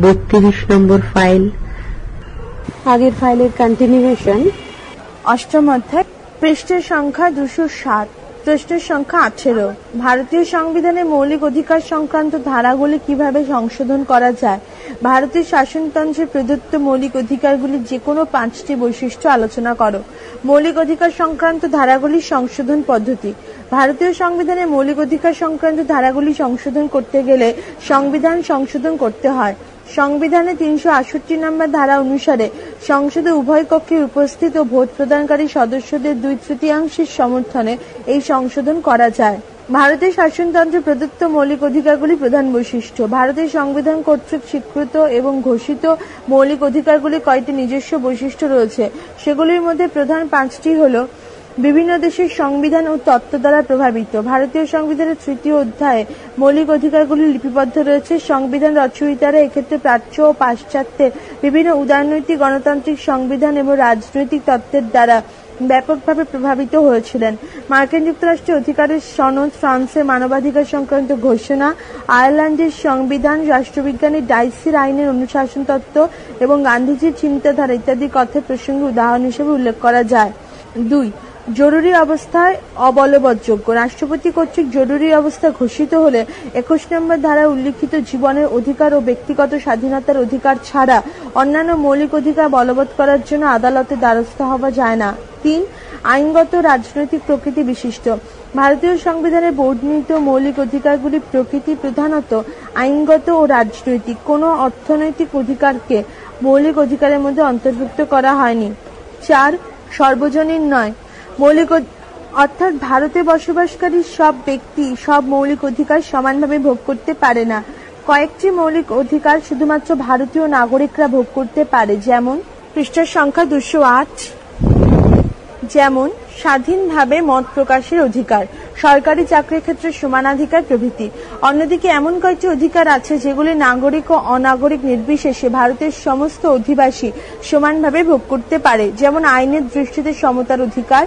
32 নম্বর file. আগের ফাইলের continuation. অষ্টম অধ্যায়, পৃষ্ঠের সংখ্যা 207, প্রশ্নের সংখ্যা 18। ভারতীয় সংবিধানে মৌলিক অধিকার সংক্রান্ত ধারাগুলি কিভাবে সংশোধন করা যায়? ভারতীয় শাসনতন্ত্রে প্রদত্ত মৌলিক অধিকারগুলির যে কোনো 5টি বৈশিষ্ট্য আলোচনা করো। মৌলিক অধিকার সংক্রান্ত ধারাগুলির সংশোধন পদ্ধতি। ভারতীয় সংবিধানে মৌলিক অধিকার সংক্রান্ত ধারাগুলি সংশোধন করতে গেলে সংবিধান সংশোধন করতে হয়। সংবিধানে 368 নম্বর ধারা অনুসারে সংসদে উভয় কক্ষে উপস্থিত ও ভোট প্রদানকারী সদস্যদের 2/3 সমর্থনে এই সংশোধন করা যায়। ভারতের শাসনতন্ত্রে প্রদত্ত মৌলিক অধিকারগুলি প্রধান বৈশিষ্ট্য। ভারতের সংবিধান কর্তৃক স্বীকৃত এবং ঘোষিত মৌলিক অধিকারগুলি কয়েকটি নিজস্ব বৈশিষ্ট্য রয়েছে। সেগুলির মধ্যে প্রধান 5টি হল: বিভিন্ন দেশের সংবিধান ও তত্ত্ব দ্বারা প্রভাবিত। ভারতীয় সংবিধানের 3য় অধ্যায়ে মৌলিক অধিকারগুলি লিপিবদ্ধ রয়েছে। সংবিধান রচয়িতারা এক্ষেত্রে প্রাচ্য ও পাশ্চাত্যের বিভিন্ন উদারনৈতিক গণতান্ত্রিক সংবিধান এবং রাজনৈতিক তত্ত্বের দ্বারা ব্যাপকভাবে প্রভাবিত হয়েছিলেন। মার্কিন যুক্তরাষ্ট্রের অধিকারের সনদ, ফ্রান্সের মানবাধিকার সংক্রান্ত ঘোষণা, আয়ারল্যান্ডের সংবিধান, রাষ্ট্রবিজ্ঞানী ডাইসির আইনের অনুশাসন তত্ত্ব এবং গান্ধীজির চিন্তাধারা ইত্যাদি কথার প্রসঙ্গে উদাহরণ হিসেবে উল্লেখ করা যায়। 2. জরুরি অবস্থায় অবলবৎযোগ্য। রাষ্ট্রপতি কর্তৃক জরুরি অবস্থা ঘোষিত হলে 21 নম্বর ধারায় উল্লিখিত জীবনের অধিকার ও ব্যক্তিগত স্বাধীনতার অধিকার ছাড়া অন্যান্য মৌলিক অধিকার বলবৎ করার জন্য আদালতের দ্বারস্থ হওয়া যায় না। 3. আইনগত রাজনৈতিক প্রকৃতি বিশিষ্ট। ভারতীয় সংবিধানে বর্ণিত মৌলিক অধিকারগুলি প্রকৃতি প্রধানত আইনগত ও রাজনৈতিক। কোনো অর্থনৈতিক অধিকারকে মৌলিক অধিকারের মধ্যে অন্তর্ভুক্ত করা হয়নি। 4. সর্বজনীন নয়। মৌলিক অর্থাৎ ভারতে বসবাসকারী সব ব্যক্তি সব মৌলিক অধিকার সমানভাবে ভোগ করতে পারে না। কয়েকটি মৌলিক অধিকার শুধুমাত্র ভারতীয় নাগরিকরা ভোগ করতে পারে, যেমন পৃষ্ঠার সংখ্যা 208, যেমন স্বাধীনভাবে মত প্রকাশের অধিকার, সরকারি চাকরির ক্ষেত্রে সমানাধিকার প্রভৃতি। অন্যদিকে এমন কয়েকটি অধিকার আছে যেগুলি নাগরিক ও অনাগরিক নির্বিশেষে ভারতের সমস্ত অধিবাসী সমানভাবে ভোগ করতে পারে, যেমন আইনের দৃষ্টিতে সমতার অধিকার,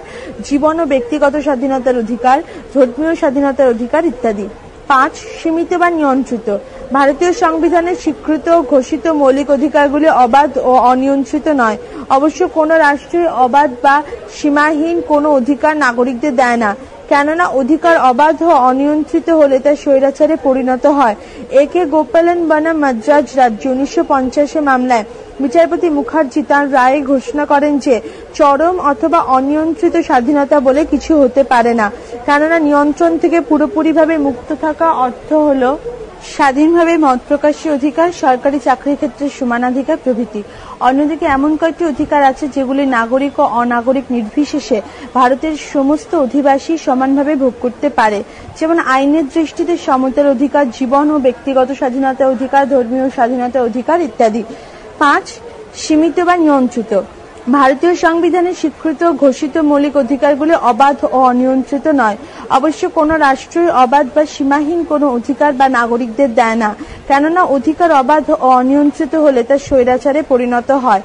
জীবন ও ব্যক্তিগত স্বাধীনতার অধিকার, ধর্মীয় স্বাধীনতার অধিকার ইত্যাদি। 5. সীমিত বা নিয়ন্ত্রিত। ভারতীয় সংবিধানে স্বীকৃত ও ঘোষিত মৌলিক অধিকারগুলি অবাধ ও অনিয়ন্ত্রিত নয়। অবশ্য কোনো রাষ্ট্রই অবাধ বা সীমাহীন কোনো অধিকার নাগরিকদের দেয় না, কেননা অধিকার অবাধ ও অনিয়ন্ত্রিত হলে তা স্বৈরাচারে পরিণত হয়। একে গোপালন বনাম মাদ্রাজ রাজ্য 1950 মামলায় বিচারপতি মুখার্জি তাঁর রায়ে ঘোষণা করেন যে চরম অথবা অনিয়ন্ত্রিত স্বাধীনতা বলে কিছু হতে পারে না, কেননা নিয়ন্ত্রণ থেকে পুরোপুরিভাবে মুক্ত থাকা অর্থ হল স্বাধীনভাবে মত প্রকাশের অধিকার, সরকারি চাকরির ক্ষেত্রে সমানাধিকার প্রভৃতি। অন্যদিকে এমন কয়েকটি অধিকার আছে যেগুলি নাগরিক ও অনাগরিক নির্বিশেষে ভারতের সমস্ত অধিবাসী সমানভাবে ভোগ করতে পারে, যেমন আইনের দৃষ্টিতে সমতার অধিকার, জীবন ও ব্যক্তিগত স্বাধীনতার অধিকার, ধর্মীয় স্বাধীনতার অধিকার ইত্যাদি। 5. সীমিত বা নিয়ন্ত্রিত। ভারতীয় সংবিধানে স্বীকৃত ঘোষিত মৌলিক অধিকারগুলি অবাধ ও অনিয়ন্ত্রিত নয়। অবশ্য কোনো রাষ্ট্রই অবাধ বা সীমাহীন কোনো অধিকার বা নাগরিকদের দেয় না, কেননা অধিকার অবাধ ও অনিয়ন্ত্রিত হলে তা স্বৈরাচারে পরিণত হয়।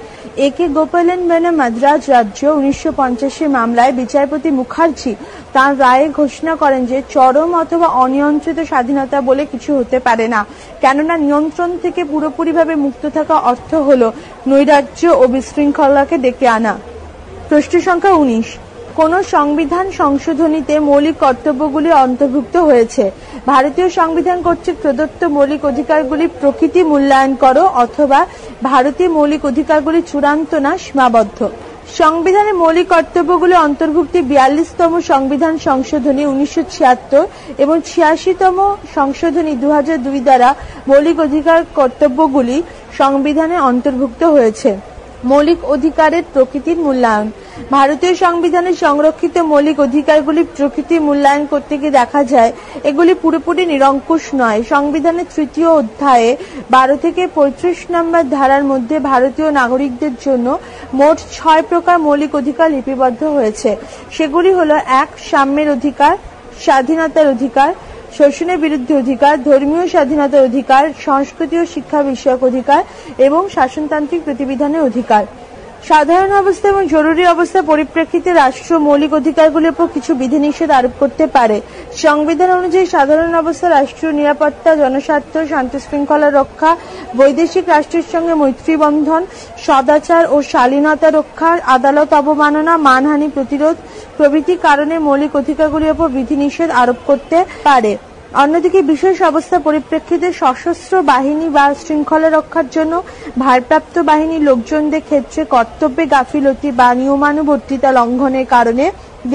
একে গোপালন বনাম মাদ্রাজ রাজ্য 1950 মামলায় বিচারপতি মুখার্জি তাঁর রায়ে ঘোষণা করেন যে চরম অথবা অনিয়ন্ত্রিত স্বাধীনতা বলে কিছু হতে পারে না, কেননা নিয়ন্ত্রণ থেকে পুরোপুরিভাবে মুক্ত থাকা অর্থ হল নৈরাজ্য ও বিশৃঙ্খলাকে ডেকে আনা। প্রশ্ন সংখ্যা 19। কোন সংবিধান সংশোধনীতে মৌলিক কর্তব্যগুলি অন্তর্ভুক্ত হয়েছে? ভারতীয় সংবিধান কর্তৃক প্রদত্ত মৌলিক অধিকারগুলি প্রকৃতি মূল্যায়ন করো, অথবা ভারতীয় মৌলিক অধিকারগুলি চূড়ান্ত না সীমাবদ্ধ। সংবিধানে মৌলিক কর্তব্যগুলি অন্তর্ভুক্তি 42তম সংবিধান সংশোধনী 1976 এবং 86তম সংশোধনী 2002 দ্বারা মৌলিক অধিকার কর্তব্যগুলি সংবিধানে অন্তর্ভুক্ত হয়েছে। মৌলিক অধিকারের প্রকৃতির মূল্যায়ন। ভারতীয় সংবিধানে সংরক্ষিত মৌলিক অধিকারগুলি প্রকৃতি মূল্যায়ন করতে গিয়ে দেখা যায় এগুলি পুরোপুরি নিরঙ্কুশ নয়। সংবিধানের 3য় অধ্যায়ে 12 থেকে 35 নম্বর ধারার মধ্যে ভারতীয় নাগরিকদের জন্য মোট 6 প্রকার মৌলিক অধিকার লিপিবদ্ধ হয়েছে। সেগুলি হল: 1. সাম্যের অধিকার, স্বাধীনতার অধিকার, শোষণের বিরুদ্ধে অধিকার, ধর্মীয় স্বাধীনতার অধিকার, সংস্কৃতি ও শিক্ষা বিষয়ক অধিকার এবং শাসনতান্ত্রিক প্রতিবিধানের অধিকার। সাধারণ অবস্থা এবং জরুরি অবস্থার পরিপ্রেক্ষিতে রাষ্ট্র মৌলিক অধিকারগুলির উপর কিছু বিধিনিষেধ আরোপ করতে পারে। সংবিধান অনুযায়ী সাধারণ অবস্থা রাষ্ট্রীয় নিরাপত্তা, জনস্বার্থ, শান্তি শৃঙ্খলা রক্ষা, বৈদেশিক রাষ্ট্রের সঙ্গে মৈত্রী বন্ধন, সদাচার ও শালীনতা রক্ষা, আদালত অবমাননা, মানহানি প্রতিরোধ প্রভৃতি কারণে মৌলিক অধিকারগুলির উপর বিধিনিষেধ আরোপ করতে পারে। অন্যদিকে বিশেষ অবস্থার পরিপ্রেক্ষিতে সশস্ত্র বাহিনী বা শৃঙ্খলা রক্ষার জন্য ভারপ্রাপ্ত বাহিনীর লোকজনদের ক্ষেত্রে কর্তব্যে গাফিলতি বা নিয়মানুবর্তিতা লঙ্ঘনের কারণে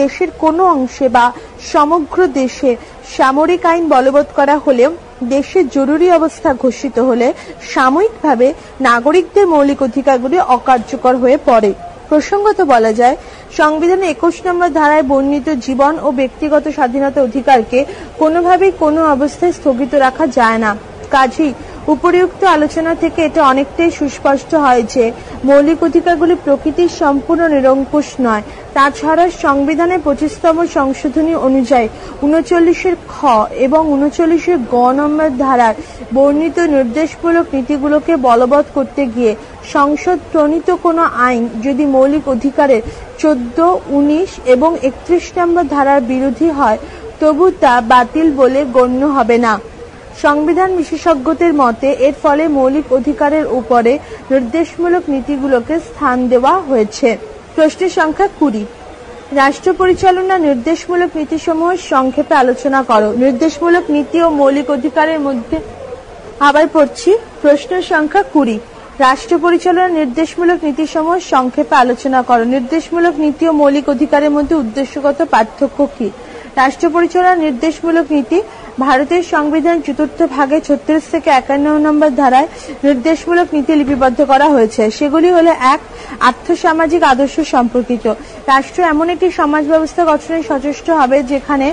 দেশের কোনো অংশে বা সমগ্র দেশে সামরিক আইন বলবৎ করা হলেও দেশের জরুরি অবস্থা ঘোষিত হলে সাময়িকভাবে নাগরিকদের মৌলিক অধিকারগুলি অকার্যকর হয়ে পড়ে। প্রসঙ্গত বলা যায়, সংবিধানের 21 নম্বর ধারায় বর্ণিত জীবন ও ব্যক্তিগত স্বাধীনতা অধিকারকে কোনোভাবেই কোনো অবস্থায় স্থগিত রাখা যায় না। কাজেই উপরিউক্ত আলোচনা থেকে এটা অনেকটাই সুস্পষ্ট হয় যে মৌলিক অধিকারগুলি প্রকৃতির সম্পূর্ণ নিরঙ্কুশ নয়। তাছাড়া সংবিধানের 25তম সংশোধনী অনুযায়ী 39-এর খ এবং 39-এর গ নম্বর ধারার বর্ণিত নির্দেশমূলক নীতিগুলোকে বলবৎ করতে গিয়ে সংসদ প্রণীত কোনো আইন যদি মৌলিক অধিকারের 14, 19 এবং 31 নম্বর ধারার বিরোধী হয় তবু তা বাতিল বলে গণ্য হবে না। সংবিধান বিশেষজ্ঞদের মতে এর ফলে মৌলিক অধিকারের উপরে নির্দেশমূলক নীতিগুলোকে স্থান দেওয়া হয়েছে। প্রশ্নের সংখ্যা 20। রাষ্ট্র পরিচালনা নির্দেশমূলক নীতিসমূহ সংক্ষেপে আলোচনা করো। নির্দেশমূলক নীতি ও মৌলিক অধিকারের মধ্যে আবার পড়ছি। প্রশ্নের সংখ্যা 20। রাষ্ট্র পরিচালনা নির্দেশমূলক নীতিসমূহ সংক্ষেপে আলোচনা করো। নির্দেশমূলক নীতি ও মৌলিক অধিকারের মধ্যে উদ্দেশ্যগত পার্থক্য কি? রাষ্ট্র পরিচালনা নির্দেশমূলক নীতি ভারতের সংবিধান 4th ভাগে 36 থেকে 51 নম্বর ধারায় নির্দেশমূলক নীতি লিপিবদ্ধ করা হয়েছে। সেগুলি হলো: 1. আর্থসামাজিক আদর্শ সম্পর্কিত। রাষ্ট্র এমন একটি সমাজ ব্যবস্থা গঠনে সচেষ্ট হবে যেখানে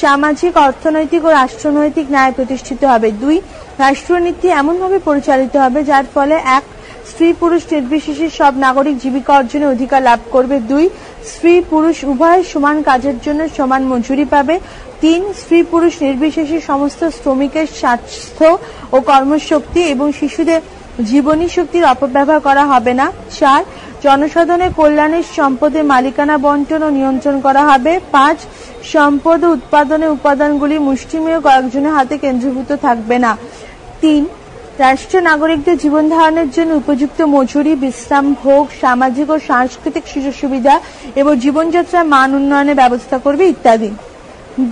সামাজিক, অর্থনৈতিক ও রাষ্ট্রনৈতিক ন্যায় প্রতিষ্ঠিত হবে। 2. রাষ্ট্রনীতি এমনভাবে পরিচালিত হবে যার ফলে 1. স্ত্রী পুরুষ নির্বিশেষে সব নাগরিক জীবিকা অর্জনের অধিকার লাভ করবে। 2. স্ত্রী পুরুষ উভয় সমান কাজের জন্য সমান মজুরি পাবে। 3. স্ত্রী পুরুষ নির্বিশেষে সমস্ত শ্রমিকের স্বাস্থ্য ও কর্মশক্তি এবং শিশুদের জীবনী শক্তির অপব্যবহার করা হবে না। 4. জনসাধারণের কল্যাণের সম্পদের মালিকানা বন্টন ও নিয়ন্ত্রণ করা হবে। 5. সম্পদ ও উৎপাদনের উপাদানগুলি মুষ্টিমেয় কয়েকজনের হাতে কেন্দ্রীভূত থাকবে না। 3. রাষ্ট্র নাগরিকদের জীবন ধারণের জন্য উপযুক্ত মজুরি, বিশ্রাম, ভোগ, সামাজিক ও সাংস্কৃতিক সুযোগ সুবিধা এবং জীবনযাত্রার মান উন্নয়নের ব্যবস্থা করবে ইত্যাদি।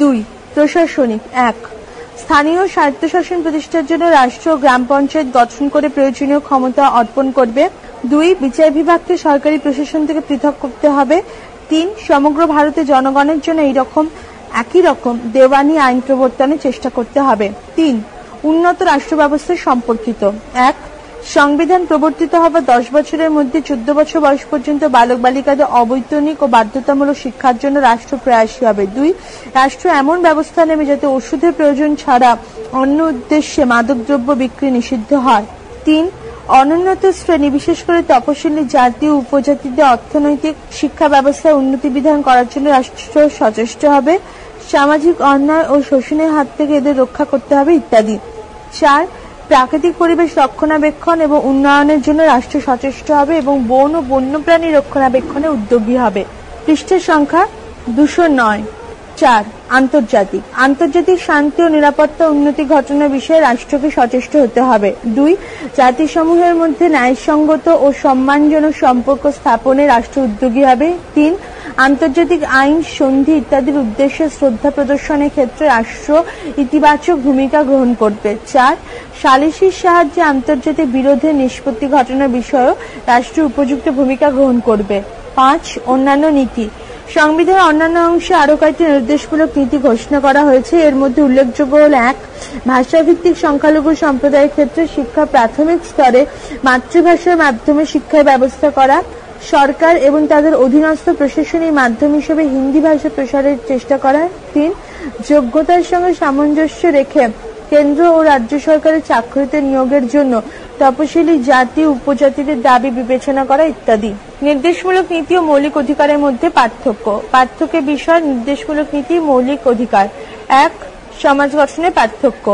2. প্রশাসনিক। 1. স্থানীয় স্বায়ত্তশাসন প্রতিষ্ঠার জন্য রাষ্ট্র গ্রাম পঞ্চায়েত গঠন করে প্রয়োজনীয় ক্ষমতা অর্পণ করবে। 2. বিচার বিভাগকে সরকারি প্রশাসন থেকে পৃথক করতে হবে। 3. সমগ্র ভারতের জনগণের জন্য একই রকম দেওয়ানি আইন প্রবর্তনের চেষ্টা করতে হবে। 3. উন্নত রাষ্ট্র ব্যবস্থা সম্পর্কিত। 1. সংবিধান প্রবর্তিত হওয়া 10 বছরের মধ্যে 14 বছর বয়স পর্যন্ত বালক বালিকাদের অবৈতনিক ও বাধ্যতামূলক শিক্ষার জন্য রাষ্ট্র প্রয়াসী হবে। 2. রাষ্ট্র এমন ব্যবস্থা নেবে যাতে ওষুধের প্রয়োজন ছাড়া অন্য উদ্দেশ্যে মাদকদ্রব্য বিক্রি নিষিদ্ধ হয়। 3. অনুন্নত শ্রেণী, বিশেষ করে তপশিলি জাতি ও উপজাতিদের অর্থনৈতিক শিক্ষা ব্যবস্থায় উন্নতি বিধান করার জন্য রাষ্ট্র সচেষ্ট হবে। সামাজিক অন্যায় ও শোষণের হাত থেকে এদের রক্ষা করতে হবে ইত্যাদি। 4. প্রাকৃতিক পরিবেশ রক্ষণাবেক্ষণ এবং উন্নয়নের জন্য রাষ্ট্র সচেষ্ট হবে এবং বন ও বন্যপ্রাণী রক্ষণাবেক্ষণে উদ্যোগী হবে। পৃষ্ঠের সংখ্যা 209। 4. আন্তর্জাতিক। আন্তর্জাতিক শান্তি ও নিরাপত্তা উন্নতি ঘটনার বিষয়ে রাষ্ট্রকে সচেষ্ট হতে হবে। 2. জাতিসমূহের মধ্যে ন্যায়সঙ্গত ও সম্মানজনক সম্পর্ক স্থাপনে রাষ্ট্র উদ্যোগী হবে। 3. আন্তর্জাতিক আইন, সন্ধি ইত্যাদির উদ্দেশ্যে শ্রদ্ধা প্রদর্শনের ক্ষেত্রে রাষ্ট্র ইতিবাচক ভূমিকা গ্রহণ করবে। 4. সালিসির সাহায্যে আন্তর্জাতিক বিরোধের নিষ্পত্তি ঘটনার বিষয়েও রাষ্ট্র উপযুক্ত ভূমিকা গ্রহণ করবে। 5. অন্যান্য নীতি। সংবিধানের অন্যান্য অংশে আরো কয়েকটি নির্দেশমূলক নীতি ঘোষণা করা হয়েছে। এর মধ্যে উল্লেখযোগ্য হল: 1. ভাষাভিত্তিক সংখ্যালঘু সম্প্রদায়ের ক্ষেত্রে শিক্ষা প্রাথমিক স্তরে মাতৃভাষার মাধ্যমে শিক্ষার ব্যবস্থা করা, সরকার এবং তাদের অধীনস্থ প্রশাসনিক মাধ্যম হিসেবে হিন্দি ভাষা প্রসারের চেষ্টা করা। 3. যোগ্যতার সঙ্গে সামঞ্জস্য রেখে কেন্দ্র ও রাজ্য সরকারের চাকরিতে নিয়োগের জন্য তপশিলি জাতি উপজাতিদের দাবি বিবেচনা করা ইত্যাদি। নির্দেশমূলক নীতি ও মৌলিক অধিকারের মধ্যে পার্থক্য। পার্থক্যের বিষয়: নির্দেশমূলক নীতি, মৌলিক অধিকার। 1. সমাজ গঠনের পার্থক্য।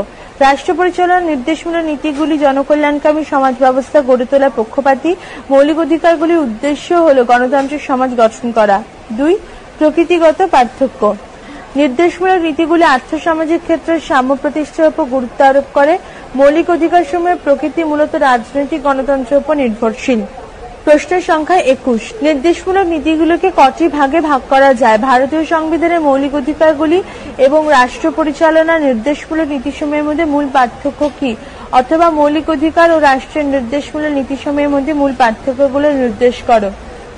রাষ্ট্র পরিচালনার নির্দেশমূলক নীতিগুলি জনকল্যাণকামী সমাজ ব্যবস্থা গড়ে তোলার পক্ষপাতী। মৌলিক অধিকারগুলির উদ্দেশ্য হল গণতান্ত্রিক সমাজ গঠন করা। 2. প্রকৃতিগত পার্থক্য। নির্দেশমূলক নীতিগুলি আর্থসামাজিক ক্ষেত্রে সাম্য প্রতিষ্ঠার উপর গুরুত্ব আরোপ করে। মৌলিক অধিকারসমূহের প্রকৃতি মূলত রাজনৈতিক গণতন্ত্রের উপর নির্ভরশীল। প্রশ্ন সংখ্যা 21। নির্দেশমূলক নীতিগুলোকে কটি ভাগে ভাগ করা যায়? ভারতীয় সংবিধানের মৌলিক অধিকারগুলি এবং রাষ্ট্র পরিচালনার নির্দেশমূলক নীতিসমূহের মধ্যে মূল পার্থক্য কি? অথবা মৌলিক অধিকার ও রাষ্ট্রের নির্দেশমূলক নীতিসমূহের মধ্যে মূল পার্থক্যগুলো নির্দেশ করো।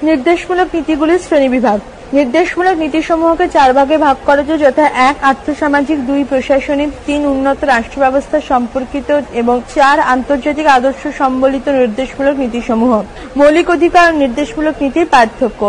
নির্দেশমূলক নীতিগুলির শ্রেণীবিভাগ। নির্দেশমূলক নীতিসমূহকে 4 ভাগে ভাগ করা যায়, যথা 1 আর্থসামাজিক, 2 প্রশাসনিক, 3 উন্নত রাষ্ট্র ব্যবস্থা সম্পর্কিত এবং 4 আন্তর্জাতিক আদর্শ সম্বলিত নির্দেশমূলক নীতিসমূহ। মৌলিক অধিকার ও নির্দেশমূলক নীতির পার্থক্য।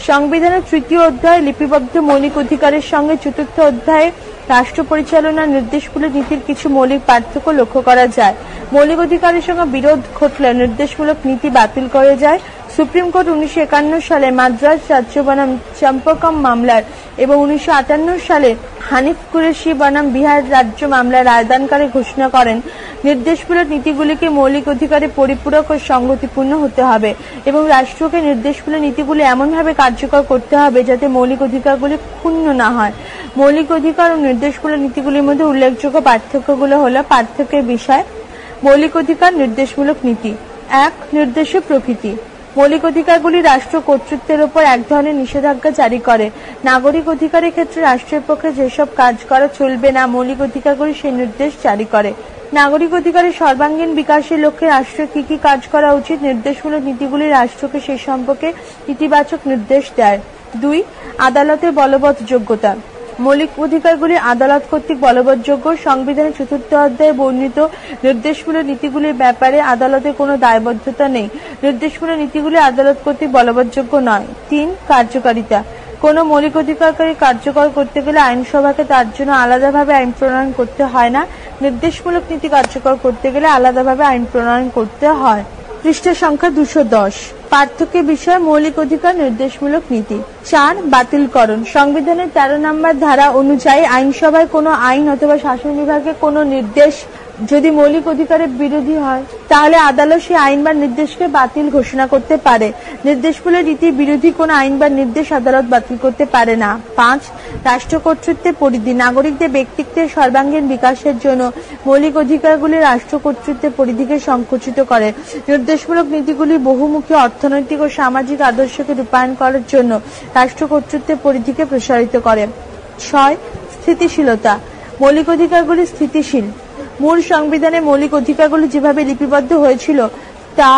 সংবিধানের 3য় অধ্যায় লিপিবদ্ধ মৌলিক অধিকারের সঙ্গে 4র্থ অধ্যায়ে রাষ্ট্র পরিচালনার নির্দেশমূলক নীতির কিছু মৌলিক পার্থক্য লক্ষ্য করা যায়। মৌলিক অধিকারের সঙ্গে বিরোধ ঘটলে নির্দেশমূলক নীতি বাতিল করে যায়। সুপ্রিম কোর্ট 1951 সালে মাদ্রাজ রাজ্য বনাম চম্পকম মামলার এবং 1958 সালে হানিফ কুরেশি বনাম বিহার রাজ্য মামলার রায়দানকারী ঘোষণা করেন, নির্দেশমূলক নীতিগুলিকে মৌলিক অধিকারে পরিপূরক ও সংগতিপূর্ণ হতে হবে এবং রাষ্ট্রকে নির্দেশমূলক নীতিগুলি এমনভাবে কার্যকর করতে হবে যাতে মৌলিক অধিকারগুলি ক্ষুণ্ণ না হয়। মৌলিক অধিকার ও নির্দেশমূলক নীতিগুলির মধ্যে উল্লেখযোগ্য পার্থক্যগুলো হল: পার্থক্যের বিষয়। মৌলিক অধিকার, নির্দেশমূলক নীতি। 1. নির্দেশের প্রকৃতি। মৌলিক অধিকারগুলি রাষ্ট্র কর্তৃত্বের উপর এক ধরনের নিষেধাজ্ঞা জারি করে। নাগরিক অধিকারের ক্ষেত্রে রাষ্ট্রের পক্ষে যেসব কাজ করা চলবে না, মৌলিক অধিকারগুলি সেই নির্দেশ জারি করে। নাগরিক অধিকারের সর্বাঙ্গীন বিকাশের লক্ষ্যে রাষ্ট্রের কি কি কাজ করা উচিত, নির্দেশমূলক নীতিগুলি রাষ্ট্রকে সেই সম্পর্কে ইতিবাচক নির্দেশ দেয়। 2. আদালতের বলবৎ যোগ্যতা। মৌলিক অধিকারগুলি আদালত কর্তৃক বলবৎযোগ্য। সংবিধানের 4র্থ অধ্যায়ে বর্ণিত নির্দেশমূলক নীতিগুলির ব্যাপারে আদালতের কোনো দায়বদ্ধতা নেই। নির্দেশমূলক নীতিগুলি আদালত কর্তৃক বলবৎযোগ্য নয়। 3. কার্যকারিতা। কোনো মৌলিক অধিকারকে কার্যকর করতে গেলে আইনসভাকে তার জন্য আলাদাভাবে আইন প্রণয়ন করতে হয় না। নির্দেশমূলক নীতি কার্যকর করতে গেলে আলাদাভাবে আইন প্রণয়ন করতে হয়। পৃষ্ঠা সংখ্যা 210। পার্থক্যের বিষয় মৌলিক অধিকার, নির্দেশমূলক নীতি। 4. বাতিলকরণ। সংবিধানের 13 নম্বর ধারা অনুযায়ী আইনসভায় কোনো আইন অথবা শাসন বিভাগের কোনো নির্দেশ যদি মৌলিক অধিকারের বিরোধী হয়, তাহলে আদালত সেই আইন বা নির্দেশকে বাতিল ঘোষণা করতে পারে। নির্দেশমূলক নীতির বিরোধী কোনো আইন বা নির্দেশ আদালত বাতিল করতে পারে না। 5. রাষ্ট্র কর্তৃত্বের পরিধি। নাগরিকদের ব্যক্তিত্বের সর্বাঙ্গীন বিকাশের জন্য মৌলিক অধিকারগুলি রাষ্ট্র কর্তৃত্বের পরিধিকে সংকুচিত করে। নির্দেশমূলক নীতিগুলি বহুমুখী অর্থনৈতিক ও সামাজিক আদর্শকে রূপায়ণ করার জন্য রাষ্ট্র কর্তৃত্বের পরিধিকে প্রসারিত করে। 6. স্থিতিশীলতা। মৌলিক অধিকারগুলি স্থিতিশীল। মূল সংবিধানে মৌলিক অধিকারগুলি যেভাবে লিপিবদ্ধ হয়েছিল তা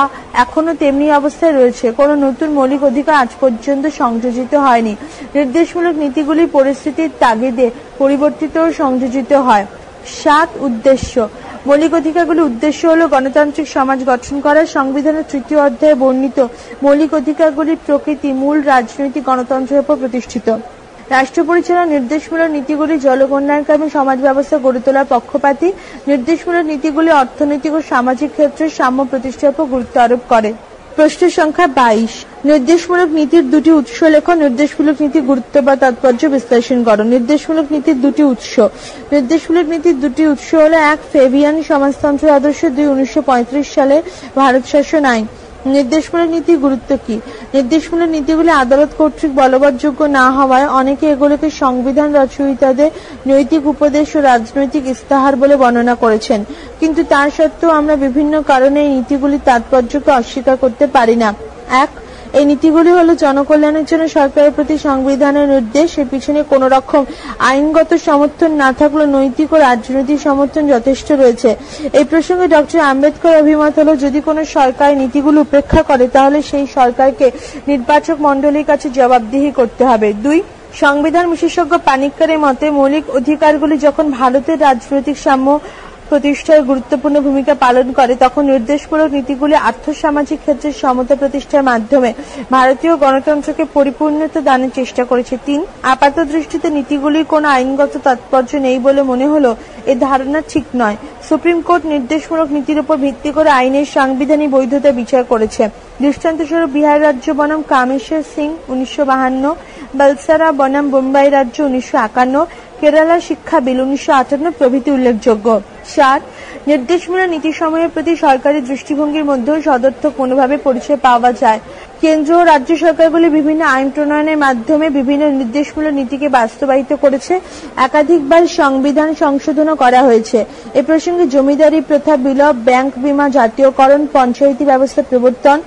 এখনো তেমনি অবস্থায় রয়েছে। কোনো নতুন মৌলিক অধিকার আজ পর্যন্ত সংযোজিত হয়নি। নির্দেশমূলক নীতিগুলি পরিস্থিতির তাগিদে পরিবর্তিত ও সংযোজিত হয়। 7. উদ্দেশ্য। মৌলিক অধিকারগুলির উদ্দেশ্য হল গণতান্ত্রিক সমাজ গঠন করা। সংবিধানের 3য় অধ্যায়ে বর্ণিত মৌলিক অধিকারগুলির প্রকৃতি মূল রাজনৈতিক গণতন্ত্রের উপর প্রতিষ্ঠিত। রাষ্ট্র পরিচালনার নির্দেশমূলক নীতিগুলি জনকল্যাণকামী সমাজ ব্যবস্থা গড়ে তোলার পক্ষপাতী। নির্দেশমূলক নীতিগুলি অর্থনৈতিক ও সামাজিক ক্ষেত্রে সাম্য প্রতিষ্ঠার উপর গুরুত্ব আরোপ করে। প্রশ্ন সংখ্যা 22। নির্দেশমূলক নীতির 2টি উৎস লেখ। নির্দেশমূলক নীতির গুরুত্ব বা তাৎপর্য বিশ্লেষণ করো। নির্দেশমূলক নীতির 2টি উৎস। নির্দেশমূলক নীতির 2টি উৎস হল: 1. ফেভিয়ান সমাজতন্ত্র আদর্শ, 2. 1935 সালে ভারত শাসন আইন। নির্দেশমূলক নীতির গুরুত্ব কি? নির্দেশমূলক নীতিগুলি আদালত কর্তৃক বলবৎযোগ্য না হওয়ায় অনেকে এগুলোকে সংবিধান রচয়িতাদের নৈতিক উপদেশ ও রাজনৈতিক ইস্তাহার বলে বর্ণনা করেছেন, কিন্তু তার সত্ত্বেও আমরা বিভিন্ন কারণে এই নীতিগুলির তাৎপর্যকে অস্বীকার করতে পারি না। 1. এই নীতিগুলি হল জনকল্যাণের জন্য সরকারের প্রতি সংবিধানের নির্দেশ। এর পিছনে কোন রকম আইনগত সমর্থন না থাকলেও নৈতিক ও রাজনৈতিক সমর্থন যথেষ্ট রয়েছে। এই প্রসঙ্গে ডক্টর আম্বেদকর অভিমত হল, যদি কোনো সরকার নীতিগুলো উপেক্ষা করে তাহলে সেই সরকারকে নির্বাচক মণ্ডলীর কাছে জবাবদিহি করতে হবে। 2. সংবিধান বিশেষজ্ঞ পানিক্করের মতে মৌলিক অধিকারগুলি যখন ভারতের রাজনৈতিক সাম্য প্রতিষ্ঠায় গুরুত্বপূর্ণ ভূমিকা পালন করে, তখন নির্দেশমূলক নীতিগুলি আর্থসামাজিক ক্ষেত্রে সমতা প্রতিষ্ঠার মাধ্যমে ভারতীয় গণতন্ত্রকে পরিপূর্ণতা দানের চেষ্টা করেছে। 3. আপাত দৃষ্টিতে নীতিগুলির কোনো আইনগত তাৎপর্য নেই বলে মনে হলো এ ধারণা ঠিক নয়। সুপ্রিম কোর্ট নির্দেশমূলক নীতির উপর ভিত্তি করে আইনের সাংবিধানিক বৈধতা বিচার করেছে। দৃষ্টান্তস্বরূপ বিহার রাজ্য বনাম কামেশ্বর সিং 1952, বলসারা বনাম বোম্বাই রাজ্য 1951, কেরালা শিক্ষা বিল 1958 প্রভৃতি উল্লেখযোগ্য। 7. নির্দেশমূলক নীতিসমূহের প্রতি সরকারি দৃষ্টিভঙ্গির মধ্যেও সদর্থক মনোভাবে পরিচয় পাওয়া যায়। কেন্দ্র ও রাজ্য সরকারগুলি বিভিন্ন আইন প্রণয়নের মাধ্যমে বিভিন্ন নির্দেশমূলক নীতিকে বাস্তবায়িত করেছে। একাধিকবার সংবিধান সংশোধনও করা হয়েছে। এ প্রসঙ্গে জমিদারি প্রথা বিলোপ, ব্যাংক বীমা জাতীয়করণ, পঞ্চায়েতি ব্যবস্থা প্রবর্তন,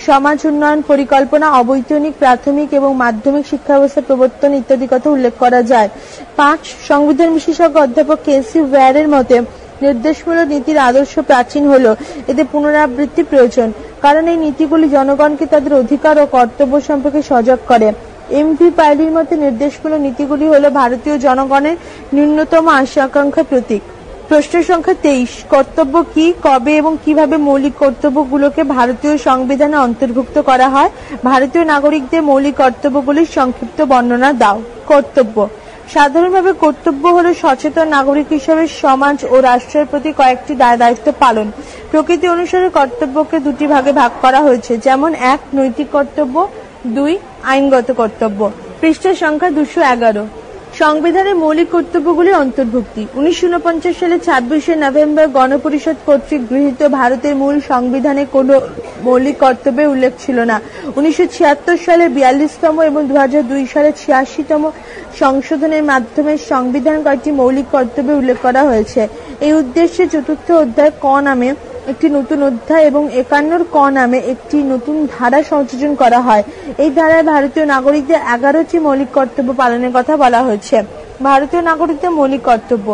সমাজ উন্নয়ন পরিকল্পনা, অবৈতনিক প্রাথমিক এবং মাধ্যমিক শিক্ষা ব্যবস্থা প্রবর্তন ইত্যাদি কথা উল্লেখ করা যায়। 5. সংবিধান বিশেষজ্ঞ অধ্যাপক কেসি ওয়্যারের মতে নির্দেশমূলক নীতির আদর্শ প্রাচীন হলেও এতে পুনরাবৃত্তি প্রয়োজন, কারণ এই নীতিগুলি জনগণকে তাদের অধিকার ও কর্তব্য সম্পর্কে সজাগ করে। এমভি পাইলির মতে নির্দেশমূলক নীতিগুলি হল ভারতীয় জনগণের ন্যূনতম আশা আকাঙ্ক্ষার প্রতীক। প্রশ্ন সংখ্যা 23, কর্তব্য কি, কবে এবং কিভাবে মৌলিক কর্তব্যগুলোকে ভারতীয় সংবিধানে অন্তর্ভুক্ত করা হয়? ভারতীয় নাগরিকদের মৌলিক কর্তব্যগুলির সংক্ষিপ্ত বর্ণনা দাও। কর্তব্য। সাধারণভাবে কর্তব্য হল সচেতন নাগরিক হিসেবে সমাজ ও রাষ্ট্রের প্রতি কয়েকটি দায়-দায়িত্ব পালন। প্রকৃতি অনুসারে কর্তব্যকে দুটি ভাগে ভাগ করা হয়েছে, যেমন 1. নৈতিক কর্তব্য, 2. আইনগত কর্তব্য। পৃষ্ঠা সংখ্যা 211। সংবিধানের মৌলিক কর্তব্যগুলির অন্তর্ভুক্তি। 1949 সালে 26শে নভেম্বর গণপরিষদ কর্তৃক গৃহীত ভারতের মূল সংবিধানে কোনো মৌলিক কর্তব্যের উল্লেখ ছিল না। 1976 সালে 42তম এবং 2002 সালে 86তম সংশোধনের মাধ্যমে সংবিধান কয়েকটি মৌলিক কর্তব্যের উল্লেখ করা হয়েছে। এই উদ্দেশ্যে চতুর্থ অধ্যায় ক নামে একটি নতুন অধ্যায় এবং 51 ক নামে একটি নতুন ধারা সংযোজন করা হয়। এই ধারায় ভারতীয় নাগরিকদের 11টি মৌলিক কর্তব্য পালনের কথা বলা হয়েছে। ভারতীয় নাগরিকদের মৌলিক কর্তব্য।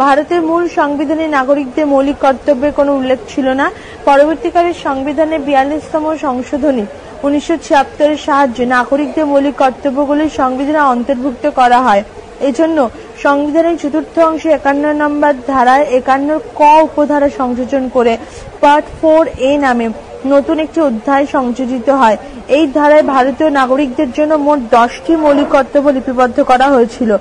ভারতের মূল সংবিধানে নাগরিকদের মৌলিক কর্তব্যের কোনো উল্লেখ ছিল না। পরবর্তীকালে সংবিধানের 42তম সংশোধনী 1976 এর সাহায্যে নাগরিকদের মৌলিক কর্তব্যগুলি সংবিধানে অন্তর্ভুক্ত করা হয়। এজন্য সংবিধানের চতুর্থ অংশে 51 নম্বর ধারায় 51 ক উপধারা সংযোজন করে পার্ট 4A নামে নতুন একটি অধ্যায় সংযোজিত হয়। এই ধারায় ভারতীয় নাগরিকদের জন্য মোট 10টি মৌলিক কর্তব্য লিপিবদ্ধ করা হয়েছিল।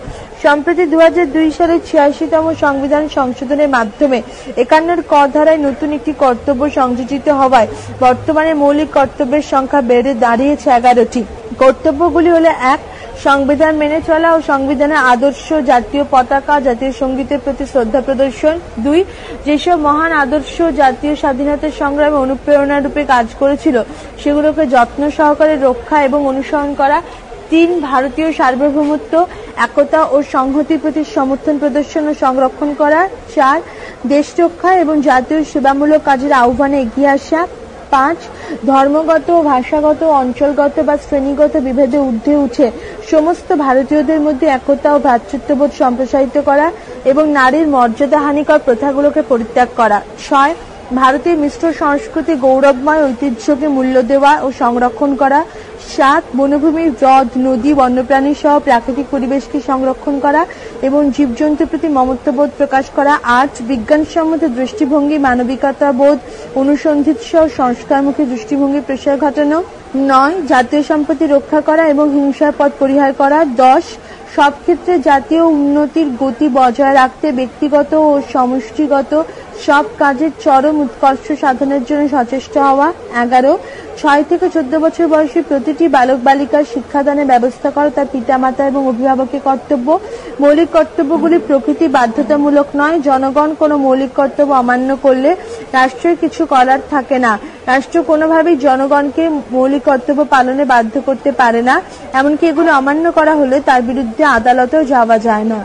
সম্প্রতি 2002 সালে 86তম সংবিধান সংশোধনের মাধ্যমে 51 ক ধারায় নতুন একটি কর্তব্য সংযোজিত হওয়ায় বর্তমানে মৌলিক কর্তব্যের সংখ্যা বেড়ে দাঁড়িয়েছে 11টি। কর্তব্যগুলি হলো: 1. সংবিধান মেনে চলা ও সংবিধানের আদর্শ, জাতীয় পতাকা, জাতীয় সঙ্গীতের প্রতি শ্রদ্ধা প্রদর্শন। 2. যেসব মহান আদর্শ জাতীয় স্বাধীনতার সংগ্রামে অনুপ্রেরণা রূপে কাজ করেছিল সেগুলোকে যত্ন সহকারে রক্ষা এবং অনুসরণ করা। 3. ভারতীয় সার্বভৌমত্ব, একতা ও সংহতির প্রতি সমর্থন প্রদর্শন ও সংরক্ষণ করা। 4. দেশ রক্ষা এবং জাতীয় সেবামূলক কাজের আহ্বানে এগিয়ে আসা। 5. ধর্মগত, ভাষাগত, অঞ্চলগত বা শ্রেণীগত বিভেদে ঊর্ধ্বে উঠে সমস্ত ভারতীয়দের মধ্যে একতা ও ভ্রাতৃত্ববোধ সম্প্রসারিত করা এবং নারীর মর্যাদাহানিকর প্রথাগুলোকে পরিত্যাগ করা। 6. ভারতের মিশ্র সংস্কৃতি, গৌরবময় ঐতিহ্যকে মূল্য দেওয়া ও সংরক্ষণ করা। 7. বনভূমি, হ্রদ, নদী, বন্যপ্রাণী সহ প্রাকৃতিক পরিবেশকে সংরক্ষণ করা এবং জীবজন্তুর প্রতি মমত্ববোধ প্রকাশ করা। 8. বিজ্ঞানসম্মত দৃষ্টিভঙ্গি, মানবিকতাবোধ, অনুসন্ধিৎ সহ সংস্কারমুখী দৃষ্টিভঙ্গির প্রসার ঘটানো। 9. জাতীয় সম্পত্তি রক্ষা করা এবং হিংসার পথ পরিহার করা। 10. সব ক্ষেত্রে জাতীয় উন্নতির গতি বজায় রাখতে ব্যক্তিগত ও সমষ্টিগত সব কাজের চরম উৎকর্ষ সাধনের জন্য সচেষ্ট হওয়া। 11. 6 থেকে 14 বছর বয়সী প্রতিটি বালক বালিকার শিক্ষাদানের ব্যবস্থা করা তার পিতামাতা এবং অভিভাবকের কর্তব্য। মৌলিক কর্তব্যগুলি প্রকৃতি বাধ্যতামূলক নয়। জনগণ কোনো মৌলিক কর্তব্য অমান্য করলে রাষ্ট্রের কিছু করার থাকে না। রাষ্ট্র কোনোভাবেই জনগণকে মৌলিক কর্তব্য পালনে বাধ্য করতে পারে না। এমনকি এগুলো অমান্য করা হলে তার বিরুদ্ধে আদালতেও যাওয়া যায় না।